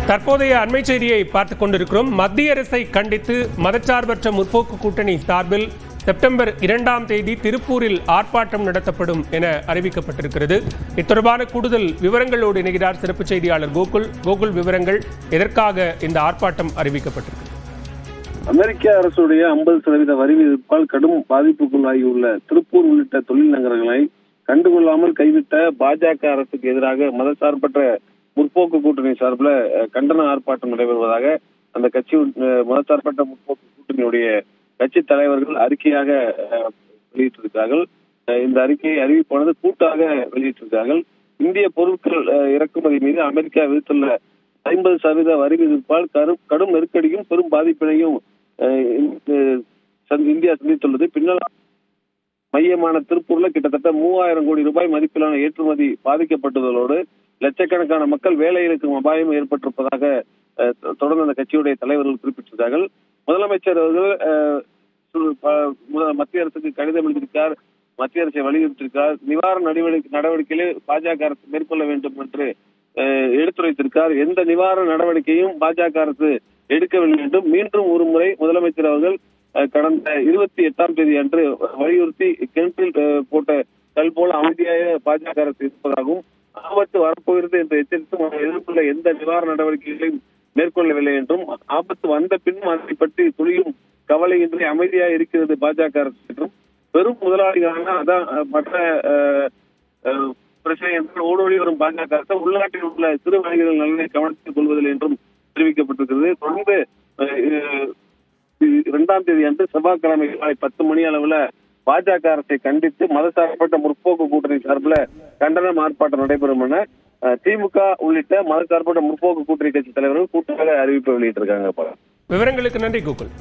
தற்போதைய அண்மை செய்தியை பார்த்துக் கொண்டிருக்கிறோம். மத்திய அரசை கண்டித்து மதச்சார்பற்ற முற்போக்கு கூட்டணி சார்பில் செப்டம்பர் 2ஆம் தேதி திருப்பூரில் ஆர்ப்பாட்டம் நடத்தப்படும் என அறிவிக்கப்பட்டிருக்கிறது. இத்தொடர்பான கூடுதல் விவரங்களோடு இணைகிறார் சிறப்பு செய்தியாளர் கோகுல். கோகுல், விவரங்கள், எதற்காக இந்த ஆர்ப்பாட்டம் அறிவிக்கப்பட்டிருக்கு? அமெரிக்க அரசுடைய 50% வரி விதிப்பால் கடும் பாதிப்புக்குள்ளாகியுள்ள திருப்பூர் உள்ளிட்ட தொழில் நகரங்களை கண்டுகொள்ளாமல் கைவிட்ட பாஜக அரசுக்கு எதிராக மதசார்பற்ற முற்போக்கு கூட்டணி சார்பில் கண்டன ஆர்ப்பாட்டம் நடைபெறுவதாக அந்த கட்சி மதசார்பற்ற முற்போக்கு கூட்டணியுடைய கட்சி தலைவர்கள் அறிக்கையாக வெளியிட்டிருக்கிறார்கள். இந்த அறிக்கையை அறிவிப்பானது கூட்டாக வெளியிட்டிருக்கிறார்கள். இந்திய பொருட்கள் இறக்குமதி மீது அமெரிக்கா விதித்துள்ள 50% வரி விதிப்பால் கடும் நெருக்கடியும் பெரும் பாதிப்பினையும் இந்தியா சந்தித்துள்ளது. பின்னால் மையமான திருப்பூர்ல கிட்டத்தட்ட 3000 கோடி ரூபாய் மதிப்பிலான ஏற்றுமதி பாதிக்கப்பட்டுள்ளதோடு லட்சக்கணக்கான மக்கள் வேலை இழக்கும் அபாயம் ஏற்பட்டிருப்பதாக தொடர்ந்து அந்த கட்சியுடைய தலைவர்கள் குறிப்பிட்டிருக்கிறார்கள். முதலமைச்சர் அவர்கள் மத்திய அரசுக்கு கடிதம் எழுதியிருக்கார், மத்திய அரசை வலியுறுத்தியிருக்கிறார். நிவாரண நடவடிக்கைகளை பாஜக அரசு மேற்கொள்ள வேண்டும் என்று எடுத்துரைத்திருக்கார். எந்த நிவாரண நடவடிக்கையும் பாஜக அரசு எடுக்கவில்லை என்றும் மீண்டும் ஒரு முறை முதலமைச்சர் அவர்கள் கடந்த 28ஆம் தேதி அன்று வலியுறுத்தி கிணற்றில் போட்ட கல் போல அமைதியாக பாஜக அரசு இருப்பதாகவும் ஆபத்து வரப்போகிறது என்று எச்சரித்தும் எதிர்ப்புள்ள எந்த நிவாரண நடவடிக்கைகளையும் மேற்கொள்ளவில்லை என்றும் ஆபத்து வந்த பின்னும் அதை பற்றி துளியும் கவலையின்றி அமைதியாக இருக்கிறது பாஜக அரசு என்றும் பெரும் முதலாளிகளான அதான் மற்ற பிரச்சனை என்று ஓடோடி வரும் பாஜக அரசு உள்நாட்டில் உள்ள சிறு வணிகர்கள் நலனை கவனத்தில் கொள்வதில்லை என்றும் தெரிவிக்கப்பட்டிருக்கிறது. தொடர்ந்து 2ஆம் தேதி அன்று செவ்வாய்க்கிழமை காலை 10 மணி அளவுல பாஜக அரசை கண்டித்து மதசார்பற்ற முற்போக்கு கூட்டணி சார்பில் கண்டன ஆர்ப்பாட்டம் நடைபெறும் என திமுக உள்ளிட்ட மதசார்பற்ற முற்போக்கு கூட்டணி கட்சி தலைவர்கள் கூட்டாக அறிவிப்பு வெளியிட்டிருக்காங்க. விவரங்களுக்கு நன்றி கோகுல்.